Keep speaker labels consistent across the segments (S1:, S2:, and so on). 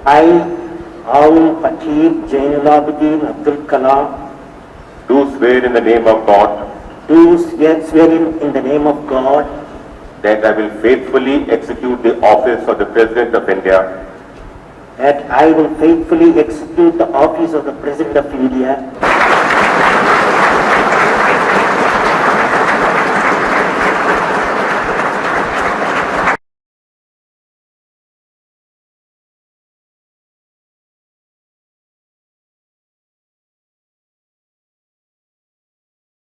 S1: I, Aum Pakir Jainulabudin Abdul Kalam,
S2: do swear in the name of God
S1: do swear in the name of God
S2: that I will faithfully execute the office of the President of India
S1: that I will faithfully execute the office of the President of India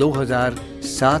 S3: 2007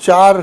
S4: 4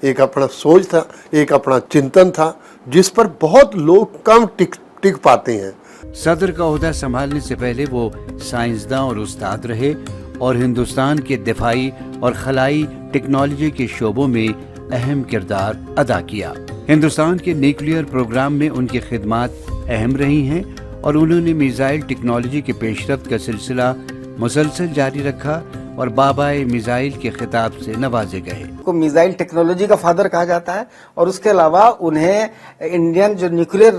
S4: ایک اپنا سوچ تھا, ایک اپنا چنتن تھا جس پر بہت لوگ کم ٹک پاتے ہیں.
S3: صدر کا عہدہ سنبھالنے سے پہلے وہ سائنسداں اور استاد رہے اور ہندوستان کے دفاعی اور خلائی ٹیکنالوجی کے شعبوں میں اہم کردار ادا کیا. ہندوستان کے نیوکلیئر پروگرام میں ان کی خدمات اہم رہی ہیں اور انہوں نے میزائل ٹیکنالوجی کے پیش رفت کا سلسلہ مسلسل جاری رکھا اور بابائے میزائل کے خطاب سے نوازے گئے.
S5: کو میزائل ٹیکنالوجی کا فادر کہا جاتا ہے اور اس کے علاوہ انہیں انڈین جو نیوکلیئر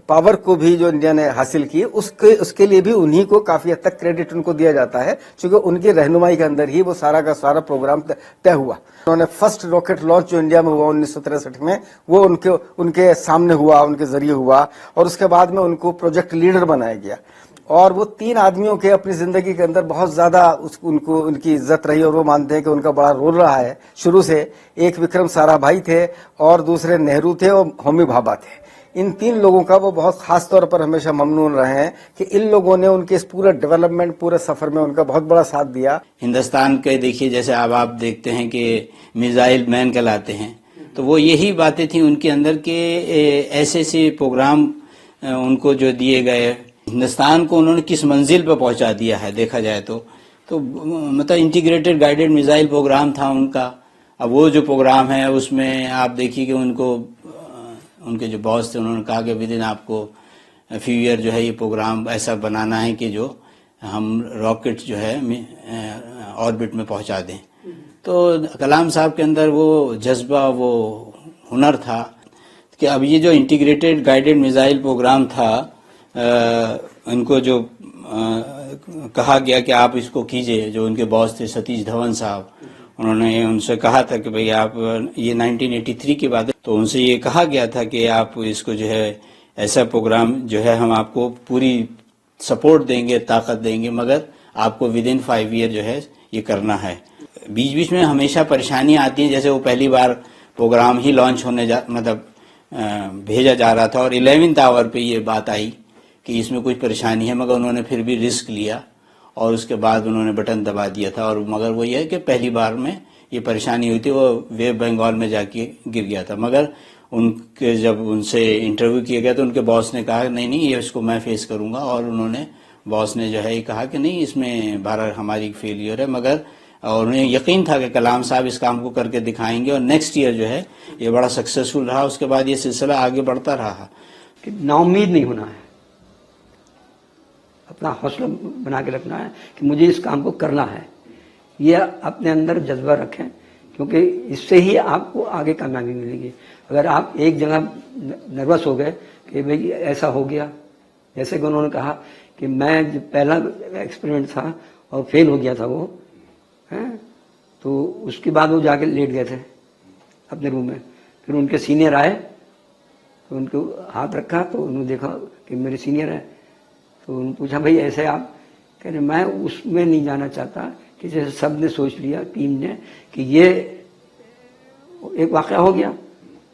S5: پاور کو بھی جو انڈیا نے حاصل کی اس کے لیے بھی انہی کو کافی حد تک کریڈٹ ان کو دیا جاتا ہے, چونکہ ان کی رہنمائی کے اندر ہی وہ سارا کا سارا پروگرام طے ہوا. انہوں نے فرسٹ راکٹ لانچ جو انڈیا میں ہوا 1963 میں وہ ان کے سامنے ہوا, ان کے ذریعے ہوا, اور اس کے بعد میں ان کو پروجیکٹ لیڈر بنایا گیا. اور وہ 3 آدمیوں کے اپنی زندگی کے اندر بہت زیادہ ان کی عزت رہی اور وہ مانتے ہیں کہ ان کا بڑا رول رہا ہے شروع سے. ایک وکرم سارا بھائی تھے اور دوسرے نہرو تھے اور ہومی بھابھا تھے. ان 3 لوگوں کا وہ بہت خاص طور پر ہمیشہ ممنون رہے ہیں کہ ان لوگوں نے ان کے اس پورے ڈیولپمنٹ پورے سفر میں ان کا بہت بڑا ساتھ دیا.
S6: ہندوستان کے دیکھیے جیسے اب آپ دیکھتے ہیں کہ میزائل مین کہلاتے ہیں, تو وہ یہی باتیں تھیں ان کے اندر کہ ایسے پروگرام ان کو جو دیے گئے, ہندوستان کو انہوں نے کس منزل پہ پہنچا دیا ہے دیکھا جائے تو مطلب انٹیگریٹڈ گائیڈڈ میزائل پروگرام تھا ان کا. اب وہ جو پروگرام ہے اس میں آپ دیکھیے کہ ان کے جو باس تھے انہوں نے کہا کہ ودن آپ کو فیو ایئر جو ہے یہ پروگرام ایسا بنانا ہے کہ جو ہم راکٹ جو ہے آربٹ میں پہنچا دیں. تو کلام صاحب کے اندر وہ جذبہ وہ ہنر تھا کہ اب یہ جو انٹیگریٹڈ گائیڈڈ میزائل پروگرام تھا ان کو جو کہا گیا کہ آپ اس کو کیجئے, جو ان کے باس تھے ستیش دھون صاحب, انہوں نے ان سے کہا تھا کہ بھئی آپ یہ 1983 کی بات ہے, تو ان سے یہ کہا گیا تھا کہ آپ اس کو جو ہے ایسا پروگرام جو ہے ہم آپ کو پوری سپورٹ دیں گے, طاقت دیں گے, مگر آپ کو ودن 5 ایئر جو ہے یہ کرنا ہے. بیچ میں ہمیشہ پریشانیاں آتی ہیں, جیسے وہ پہلی بار پروگرام ہی لانچ ہونے مطلب بھیجا جا رہا تھا اور 11th آور پہ یہ بات آئی کہ اس میں کچھ پریشانی ہے, مگر انہوں نے پھر بھی رسک لیا اور اس کے بعد انہوں نے بٹن دبا دیا تھا. اور مگر وہ یہ ہے کہ پہلی بار میں یہ پریشانی ہوئی تھی, وہ ویب بنگال میں جا کے گر گیا تھا. مگر ان کے جب ان سے انٹرویو کیا گیا تو ان کے باس نے کہا نہیں یہ اس کو میں فیس کروں گا, اور انہوں نے باس نے جو ہے یہ کہا کہ نہیں اس میں 12 ہماری فیلئر ہے, مگر اور انہیں یقین تھا کہ کلام صاحب اس کام کو کر کے دکھائیں گے, اور نیکسٹ ایئر جو ہے یہ بڑا سکسیسفل رہا. اس کے بعد یہ سلسلہ آگے بڑھتا رہا.
S7: کہ نا امید نہیں ہونا ہے, اپنا حوصلہ بنا کے رکھنا ہے کہ مجھے اس کام کو کرنا ہے. یہ اپنے اندر جذبہ رکھیں, کیونکہ اس سے ہی آپ کو آگے کامیابی ملے گی. اگر آپ ایک جگہ نروس ہو گئے کہ بھئی ایسا ہو گیا, جیسے کہ انہوں نے کہا کہ میں جو پہلا ایکسپیریمنٹ تھا اور فیل ہو گیا تھا وہ, تو اس کے بعد وہ جا کے لیٹ گئے تھے اپنے روم میں. پھر ان کے سینئر آئے تو ان کو ہاتھ رکھا تو انہوں نے دیکھا کہ میرے سینئر ہیں, تو انہوں نے پوچھا بھائی ایسے آپ کہہ رہے میں اس میں نہیں جانا چاہتا کہ جیسے سب نے سوچ لیا ٹیم نے کہ یہ ایک واقعہ ہو گیا,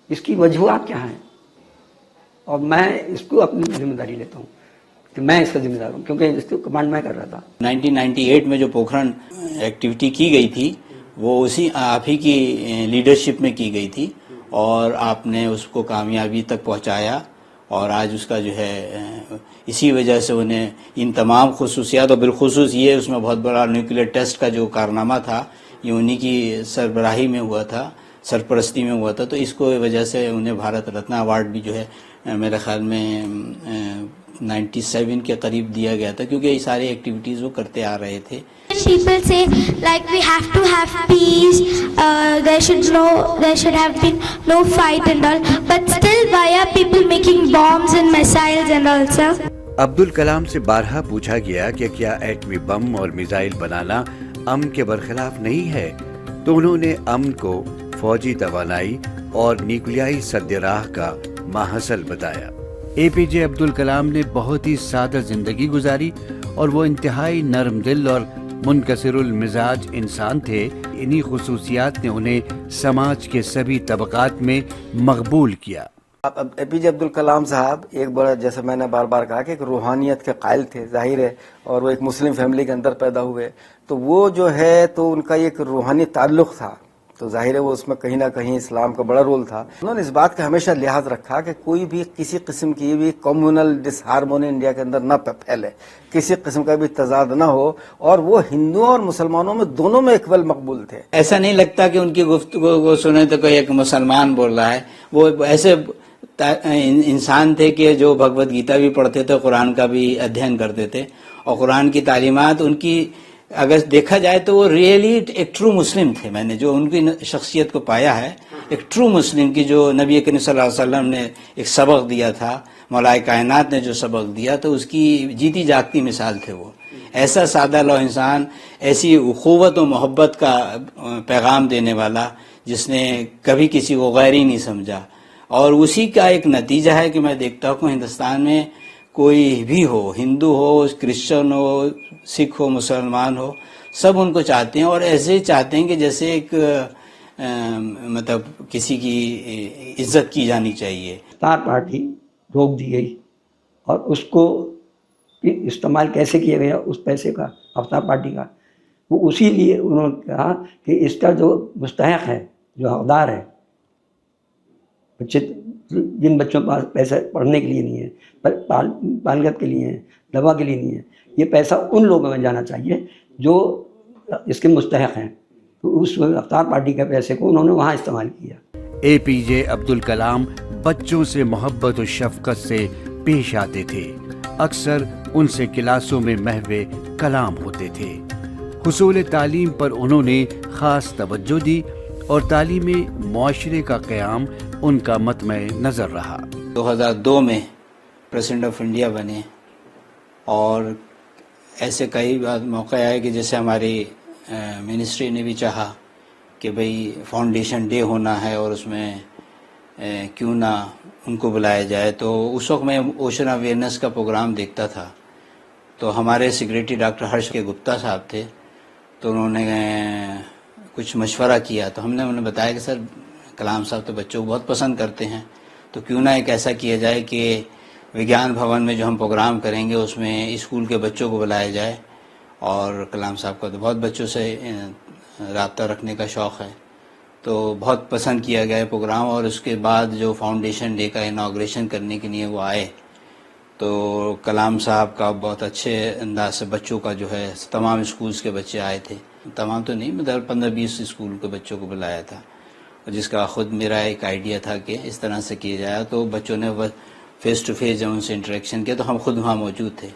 S7: اس کی وجوہات کیا ہیں, اور میں اس کو اپنی ذمہ داری لیتا ہوں کہ میں اس کا ذمہ دار ہوں, کیونکہ اس کو کمانڈ میں کر رہا تھا.
S6: 1998 میں جو پوکھرن ایکٹیویٹی کی گئی تھی وہ اسی آپ ہی کی لیڈرشپ میں کی گئی تھی, اور آپ نے اس کو کامیابی تک پہنچایا, اور آج اس کا جو ہے اسی وجہ سے انہیں ان تمام خصوصیات, اور بالخصوص یہ اس میں بہت بڑا نیوکلیئر ٹیسٹ کا جو کارنامہ تھا یہ انہی کی سربراہی میں ہوا تھا, سرپرستی میں ہوا تھا, تو اس کو وجہ سے انہیں بھارت رتن ایوارڈ بھی جو ہے میرے خیال میں 97 کے قریب دیا گیا تھا, کیونکہ یہ ساری ایکٹیویٹیز وہ کرتے آ رہے تھے.
S8: People say like we have to have peace, there should have been no fight and all, but still why are people making bombs and missiles and all, sir?
S3: Abdul Kalam سے بارہا پوچھا گیا کہ کیا ایٹمی بم اور میزائل بنانا امن کے برخلاف نہیں ہے, تو انہوں نے امن کو فوجی توانائی اور نیوکلیائی سد راہ کا ماحصل بتایا. اے پی جے عبد الکلام نے بہت ہی سادہ زندگی گزاری اور وہ انتہائی نرم دل اور منکسر المزاج انسان تھے. انہی خصوصیات نے انہیں سماج کے سبھی طبقات میں مقبول کیا.
S5: اے پی جے عبد الکلام صاحب ایک بڑا, جیسے میں نے بار بار کہا کہ ایک روحانیت کے قائل تھے, ظاہر ہے, اور وہ ایک مسلم فیملی کے اندر پیدا ہوئے, تو وہ جو ہے تو ان کا ایک روحانی تعلق تھا تو ظاہر ہے وہ اس میں کہیں نہ کہیں اسلام کا بڑا رول تھا. انہوں نے اس بات کا ہمیشہ لحاظ رکھا کہ کوئی بھی کسی قسم کی بھی کمیونل ڈس ہارمونی انڈیا کے اندر نہ پھیلے, کسی قسم کا بھی تضاد نہ ہو, اور وہ ہندوؤں اور مسلمانوں میں دونوں میں اکول مقبول تھے.
S6: ایسا نہیں لگتا کہ ان کی گفتگو کو سنے تو کوئی ایک مسلمان بول رہا ہے. وہ ایسے انسان تھے کہ جو بھگوت گیتا بھی پڑھتے تھے, قرآن کا بھی ادھین کرتے تھے, اور قرآن کی تعلیمات ان کی اگر دیکھا جائے تو وہ ریئلی ایک ٹرو مسلم تھے. میں نے جو ان کی شخصیت کو پایا ہے, ایک ٹرو مسلم کی, جو نبی کریم صلی اللہ علیہ وسلم نے ایک سبق دیا تھا, مولائے کائنات نے جو سبق دیا, تو اس کی جیتی جاگتی مثال تھے وہ. ایسا سادہ لو انسان, ایسی اخوت و محبت کا پیغام دینے والا, جس نے کبھی کسی کو غیر ہی نہیں سمجھا. اور اسی کا ایک نتیجہ ہے کہ میں دیکھتا ہوں ہندوستان میں کوئی بھی ہو, ہندو ہو, کرسچن ہو, سکھ ہو, مسلمان ہو, سب ان کو چاہتے ہیں, اور ایسے چاہتے ہیں کہ جیسے ایک مطلب کسی کی عزت کی جانی چاہیے.
S7: افطار پارٹی روک دی گئی, اور اس کو استعمال کیسے کیا گیا اس پیسے کا, افطار پارٹی کا, وہ اسی لیے انہوں نے کہا کہ اس کا جو مستحق ہے, جو حقدار ہے, بچے جن بچوں کے پاس پیسہ پڑھنے کے لیے نہیں ہے, پالگت کے لیے ہے, دوا کے لیے نہیں ہے, یہ پیسہ ان لوگوں میں جانا چاہیے جو اس کے مستحق ہیں. تو اس افطار پارٹی کے پیسے کو انہوں نے وہاں استعمال کیا.
S3: اے پی جے عبد الکلام بچوں سے محبت و شفقت سے پیش آتے تھے. اکثر ان سے کلاسوں میں محو کلام ہوتے تھے. حصول تعلیم پر انہوں نے خاص توجہ دی, اور تعلیمی معاشرے کا قیام ان کا مطمع نظر رہا.
S6: 2002 میں پریزیڈنٹ آف انڈیا بنے, اور ایسے کئی بار موقع آئے کہ جیسے ہماری منسٹری نے بھی چاہا کہ بھئی فاؤنڈیشن ڈے ہونا ہے, اور اس میں کیوں نہ ان کو بلایا جائے. تو اس وقت میں اوشن اویئرنیس کا پروگرام دیکھتا تھا, تو ہمارے سیکریٹری ڈاکٹر ہرش کے گپتا صاحب تھے, تو انہوں نے کچھ مشورہ کیا. تو ہم نے انہیں بتایا کہ سر کلام صاحب تو بچوں کو بہت پسند کرتے ہیں, تو کیوں نہ ایک ایسا کیا جائے کہ وگیان بھون میں جو ہم پروگرام کریں گے اس میں اسکول کے بچوں کو بلایا جائے. اور کلام صاحب کا تو بہت بچوں سے رابطہ رکھنے کا شوق ہے, تو بہت پسند کیا گیا پروگرام. اور اس کے بعد جو فاؤنڈیشن ڈے کا انوگریشن کرنے کے لیے وہ آئے, تو کلام صاحب کا بہت اچھے انداز سے بچوں کا جو ہے, تمام اسکولز کے بچے آئے تھے, تمام تو نہیں, مطلب 15-20 اسکول کے بچوں کو بلایا تھا, جس کا خود میرا ایک آئیڈیا تھا کہ اس طرح سے کیا جائے. تو بچوں نے فیس ٹو فیس جب ان سے انٹریکشن کیا, تو ہم خود وہاں موجود تھے,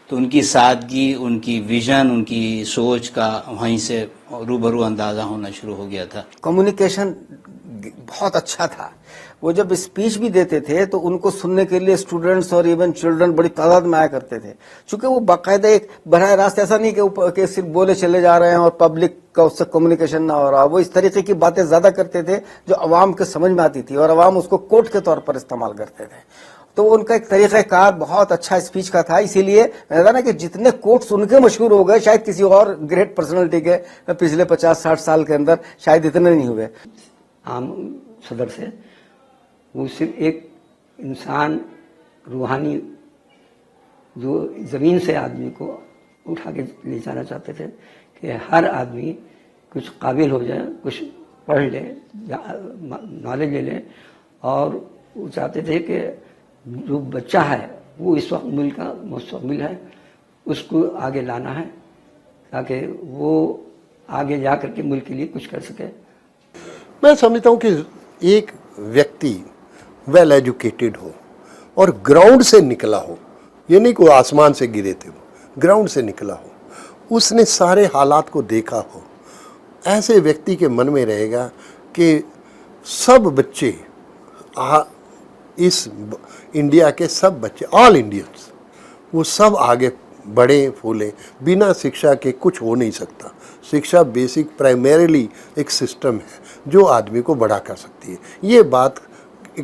S6: تو ان کی سادگی, ان کی ویژن, ان کی سوچ کا وہیں سے روبرو اندازہ ہونا شروع ہو گیا تھا.
S5: کمیونیکیشن بہت اچھا تھا. وہ جب اسپیچ بھی دیتے تھے تو ان کو سننے کے لیے اسٹوڈنٹس اور ایون چلڈرن بڑی تعداد میں آیا کرتے تھے, چونکہ وہ باقاعدہ ایک براہ راست ایسا نہیں کہ صرف بولے چلے جا رہے ہیں اور پبلک کا اس سے کمیونیکیشن نہ ہو رہا. وہ اس طریقے کی باتیں زیادہ کرتے تھے جو عوام کے سمجھ میں آتی تھی, اور عوام اس کو کوٹ کے طور پر استعمال کرتے تھے. تو ان کا ایک طریقہ کار بہت اچھا اسپیچ کا تھا. اسی لیے میں نے نا کہ جتنے کوٹس ان کے مشہور ہو گئے, شاید کسی اور گریٹ پرسنالٹی کے پچھلے 50-60 سال کے اندر شاید اتنے نہیں ہوئے.
S7: عام صدر سے وہ صرف ایک انسان روحانی جو زمین سے آدمی کو اٹھا کے لے جانا چاہتے تھے, کہ ہر آدمی کچھ قابل ہو جائے, کچھ پڑھ لے, نالج لے لے. اور وہ چاہتے تھے کہ جو بچہ ہے وہ اس وقت ملک کا مستقبل ہے, اس کو آگے لانا ہے تاکہ وہ آگے جا کر کے ملک کے لیے کچھ کر سکے.
S4: میں سمجھتا ہوں کہ ایک ویکتی ویل ایجوکیٹڈ ہو اور گراؤنڈ سے نکلا ہو, یہ نہیں کوئی آسمان سے گرے تھے, وہ گراؤنڈ سے نکلا ہو, اس نے سارے حالات کو دیکھا ہو, ایسے ویکتی کے من میں رہے گا کہ سب بچے, اس انڈیا کے سب بچے, آل انڈینس, وہ سب آگے بڑھیں پھولیں. بنا شکشا کے کچھ ہو نہیں سکتا. شکشا بیسک پرائمریلی ایک سسٹم ہے جو آدمی کو بڑا کر سکتی ہے. یہ بات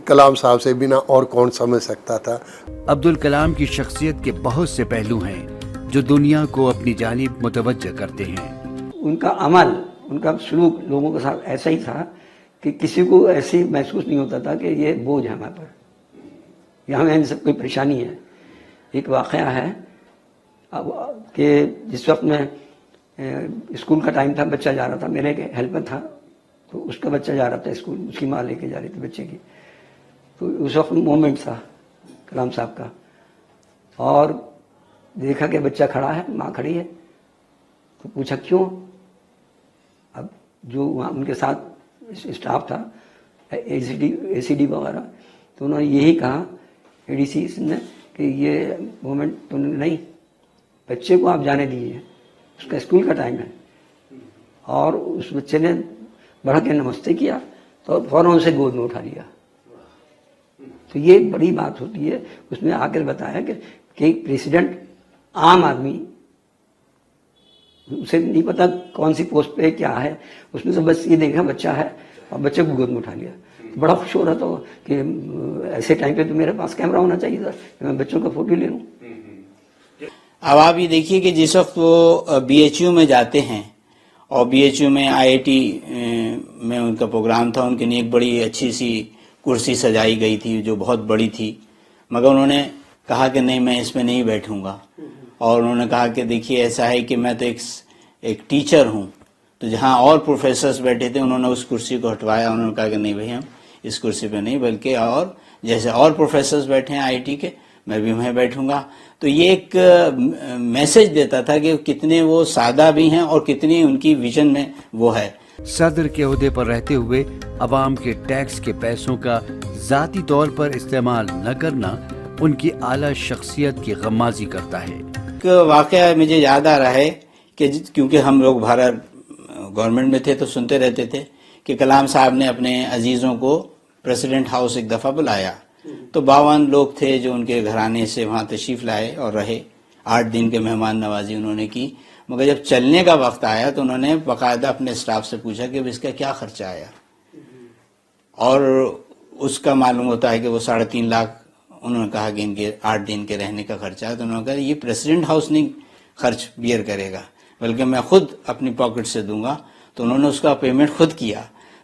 S4: کلام صاحب سے بنا اور کون سمجھ سکتا تھا.
S3: عبد الکلام کی شخصیت کے بہت سے پہلو ہیں جو دنیا کو اپنی جانب متوجہ کرتے ہیں.
S7: ان کا عمل, ان کا سلوک لوگوں کے ساتھ ایسا ہی تھا کہ کسی کو ایسی محسوس نہیں ہوتا تھا کہ یہ بوجھ ہے ہمارے پر, یا ہمیں ان سب کوئی پریشانی ہے. ایک واقعہ ہے کہ جس وقت میں اسکول کا ٹائم تھا, بچہ جا رہا تھا, میرے ایک ہیلپر تھا تو اس کا بچہ جا رہا تھا اسکول, اس کی ماں لے کے جا رہی تھی بچے کی. تو اس وقت مومنٹ تھا کلام صاحب کا, اور دیکھا کہ بچہ کھڑا ہے, ماں کھڑی ہے, تو پوچھا کیوں. اب جو وہاں ان کے ساتھ اسٹاف تھا, اے سی ڈی وغیرہ, تو انہوں نے یہی کہا اے ڈی سی نے کہ یہ مومنٹ تو نہیں, بچے کو آپ جانے دیجیے, اس کا اسکول کا ٹائم ہے. اور اس بچے نے بڑھ کے نمستے کیا تو فوراً اسے گود میں اٹھا لیا. تو یہ بڑی بات ہوتی ہے. اس نے آ کر بتایا کہ پریسیڈنٹ عام آدمی, اسے نہیں پتا کون سی پوسٹ پہ کیا ہے, اس نے تو بس یہ دیکھا بچہ ہے اور بچے کو گود میں اٹھا لیا. تو بڑا خوش ہو رہا تھا کہ ایسے ٹائم پہ تو میرے پاس کیمرہ ہونا چاہیے تھا کہ میں بچوں کا فوٹو لے لوں.
S6: اب آپ یہ دیکھیے کہ جس وقت وہ بی ایچ یو میں جاتے ہیں, اور بی ایچ یو میں آئی آئی ٹی میں ان کا پروگرام تھا, ان کے لیے ایک بڑی اچھی سی کرسی سجائی گئی تھی جو بہت بڑی تھی, مگر انہوں نے کہا کہ نہیں میں اس میں نہیں بیٹھوں گا. اور انہوں نے کہا کہ دیکھیے ایسا ہے کہ میں تو ایک ٹیچر ہوں. تو جہاں اور پروفیسرز بیٹھے تھے انہوں نے اس کرسی کو ہٹوایا, انہوں نے کہا کہ نہیں بھائی ہم اس کرسی پہ نہیں, بلکہ اور جیسے اور پروفیسرز بیٹھے ہیں آئی آئی ٹی کے, میں بھی وہیں بیٹھوں گا. تو یہ ایک میسج دیتا تھا کہ کتنے وہ سادہ بھی ہیں اور کتنی ان کی ویژن میں وہ ہے.
S3: صدر کے عہدے پر رہتے ہوئے عوام کے ٹیکس کے پیسوں کا ذاتی طور پر استعمال نہ کرنا ان کی اعلیٰ شخصیت کی غمازی کرتا ہے.
S6: ایک واقعہ مجھے یاد آ رہا ہے کہ کیونکہ ہم لوگ بھارت گورنمنٹ میں تھے تو سنتے رہتے تھے کہ کلام صاحب نے اپنے عزیزوں کو پریسیڈنٹ ہاؤس ایک دفعہ بلایا, تو 52 لوگ تھے جو ان کے گھرانے سے وہاں تشریف لائے اور رہے. 8 دن کے مہمان نوازی انہوں نے کی. مگر جب چلنے کا وقت آیا تو انہوں نے باقاعدہ اپنے اسٹاف سے پوچھا کہ اس کا کیا خرچہ آیا, اور اس کا معلوم ہوتا ہے کہ وہ 3.5 لاکھ انہوں نے کہا کہ ان کے 8 دن کے رہنے کا خرچہ ہے. تو انہوں نے کہا یہ پریسیڈنٹ ہاؤس نہیں خرچ بیئر کرے گا, بلکہ میں خود اپنی پاکٹ سے دوں گا. تو انہوں نے اس کا پیمنٹ خود کیا.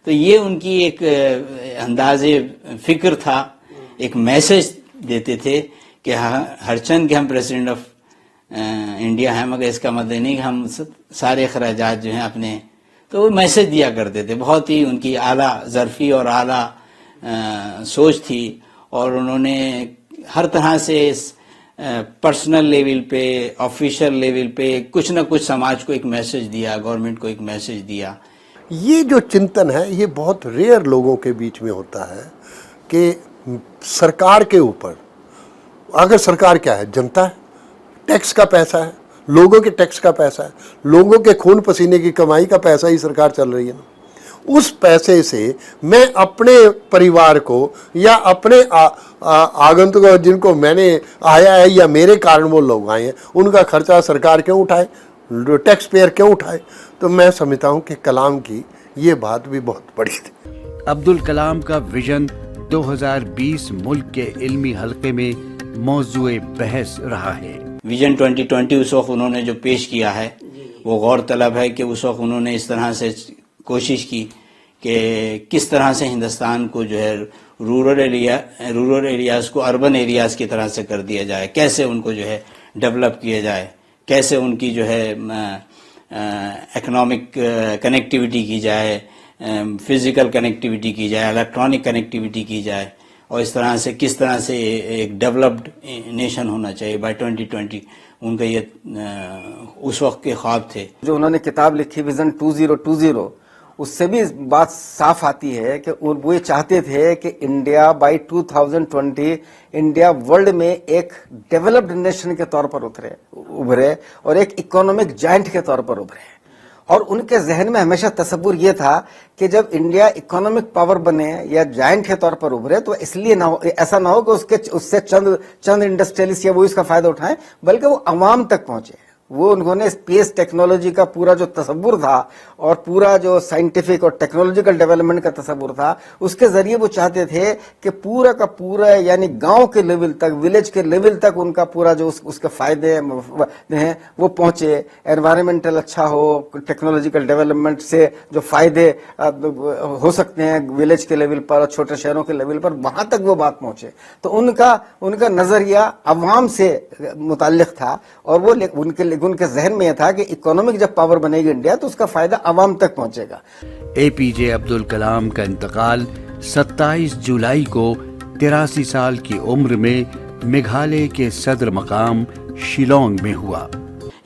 S6: تو یہ ان کی ایک انداز فکر تھا, ایک میسج دیتے تھے کہ ہر چند کے ہم پریسیڈنٹ آف انڈیا ہیں, مگر اس کا مطلب نہیں کہ ہم سارے اخراجات جو ہیں اپنے, تو وہ میسج دیا کرتے تھے. بہت ہی ان کی اعلیٰ ظرفی اور اعلیٰ سوچ تھی, اور انہوں نے ہر طرح سے پرسنل لیول پہ, آفیشیل لیول پہ کچھ نہ کچھ سماج کو ایک میسج دیا, گورنمنٹ کو ایک میسج دیا.
S4: یہ جو چنتن ہے یہ بہت ریئر لوگوں کے بیچ میں ہوتا ہے کہ سرکار کے اوپر, اگر سرکار کیا ہے, جنتا ہے, ٹیکس کا پیسہ ہے, لوگوں کے ٹیکس کا پیسہ ہے, لوگوں کے خون پسینے کی کمائی کا پیسہ ہی سرکار چل رہی ہے نا. اس پیسے سے میں اپنے پریوار کو یا اپنے آگنتک جن کو میں نے آیا ہے یا میرے کارن وہ لوگ آئے ہیں ان کا خرچہ سرکار کیوں اٹھائے, ٹیکس پیئر کیوں اٹھائے. تو میں سمجھتا ہوں کہ کلام کی یہ بات بھی بہت بڑی تھی.
S3: عبدالکلام کا ویژن 2020 ملک کے علمی حلقے میں موضوع بحث رہا ہے.
S6: ویژن 2020 اس وقت انہوں نے جو پیش کیا ہے وہ غور طلب ہے کہ اس وقت انہوں نے اس طرح سے کوشش کی کہ کس طرح سے ہندوستان کو جو ہے رورل ایریاز کو اربن ایریاز کی طرح سے کر دیا جائے, کیسے ان کو جو ہے ڈیولپ کیا جائے, کیسے ان کی جو ہے اکنامک کنیکٹیویٹی کی جائے, فزیکل کنیکٹیویٹی کی جائے, الیکٹرانک کنیکٹیویٹی کی جائے, اور اس طرح سے کس طرح سے ایک ڈیولپڈ نیشن ہونا چاہیے بائی 2020. ان کا یہ اس وقت کے خواب تھے.
S5: جو انہوں نے کتاب لکھی ویژن 2020 اس سے بھی بات صاف آتی ہے کہ وہ یہ چاہتے تھے کہ انڈیا بائی 2020 انڈیا ورلڈ میں ایک ڈیولپڈ نیشن کے طور پر ابھرے اور ایک اکنامک جائنٹ کے طور پر ابھرے. اور ان کے ذہن میں ہمیشہ تصور یہ تھا کہ جب انڈیا اکنامک پاور بنے یا جائنٹ کے طور پر ابھرے تو اس لیے ایسا نہ ہو کہ اس سے چند انڈسٹریلسٹ یا وہ اس کا فائدہ اٹھائیں, بلکہ وہ عوام تک پہنچے. وہ انہوں نے اسپیس ٹیکنالوجی کا پورا جو تصور تھا اور پورا جو سائنٹیفک اور ٹیکنالوجیکل ڈیولپمنٹ کا تصور تھا اس کے ذریعے وہ چاہتے تھے کہ پورا کا پورا یعنی گاؤں کے لیول تک, ولیج کے لیول تک ان کا پورا جو اس کے فائدے ہیں وہ پہنچے. انوائرمنٹل اچھا ہو, ٹیکنالوجیکل ڈیولپمنٹ سے جو فائدے ہو سکتے ہیں ولیج کے لیول پر اور چھوٹے شہروں کے لیول پر وہاں تک وہ بات پہنچے. تو ان کا نظریہ عوام سے متعلق تھا اور وہ ان کے لیکن ان کے ذہن میں یہ تھا کہ اکنامک جب پاور بنے گی انڈیا تو اس کا فائدہ عوام تک پہنچے گا.
S3: اے پی جے عبدالکلام کا انتقال 27 جولائی کو 83 سال کی عمر میں میگھالیہ کے صدر مقام شیلانگ میں ہوا.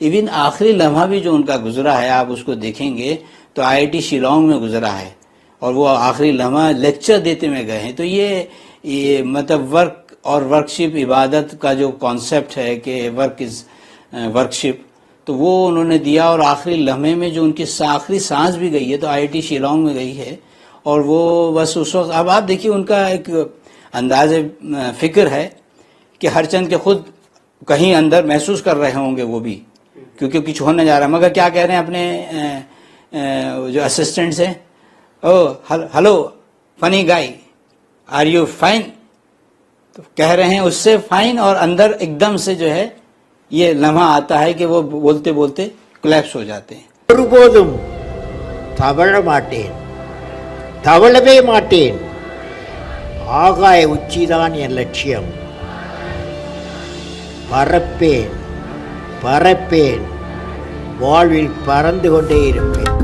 S6: ایون آخری لمحہ بھی جو ان کا گزرا ہے، آپ اس کو دیکھیں گے تو آئی آئی ٹی شیلانگ میں گزرا ہے، اور وہ آخری لمحہ لیکچر دیتے ہوئے گئے ہیں. تو یہ مطلب ورک اور ورکشپ عبادت کا جو کانسیپٹ ہے کہ ورک از ورکشپ، تو وہ انہوں نے دیا. اور آخری لمحے میں جو ان کی آخری سانس بھی گئی ہے تو آئی آئی ٹی شیلانگ میں گئی ہے. اور وہ بس اس وقت اب آپ دیکھیے ان کا ایک انداز فکر ہے کہ ہر چند کے خود کہیں اندر محسوس کر رہے ہوں گے وہ بھی، کیونکہ کچھ ہونے جا رہا ہے. مگر کیا کہہ رہے ہیں اپنے جو اسسٹنٹس ہیں، او ہلو فنی گائی آر یو فائن، تو کہہ رہے ہیں اس سے فائن، اور اندر ایک دم سے جو ہے یہ لمحہ آتا ہے کہ وہ بولتے بولتے کلیپس ہو جاتے ہیں.
S9: ஒருபோதும் தவழ மாட்டேன், தவழவே மாட்டேன். ஆகாய உச்சிதான் என் லட்சியம். பறப்பேன், பறப்பேன், வாழ்வில் பறந்து கொண்டே இருப்பேன்.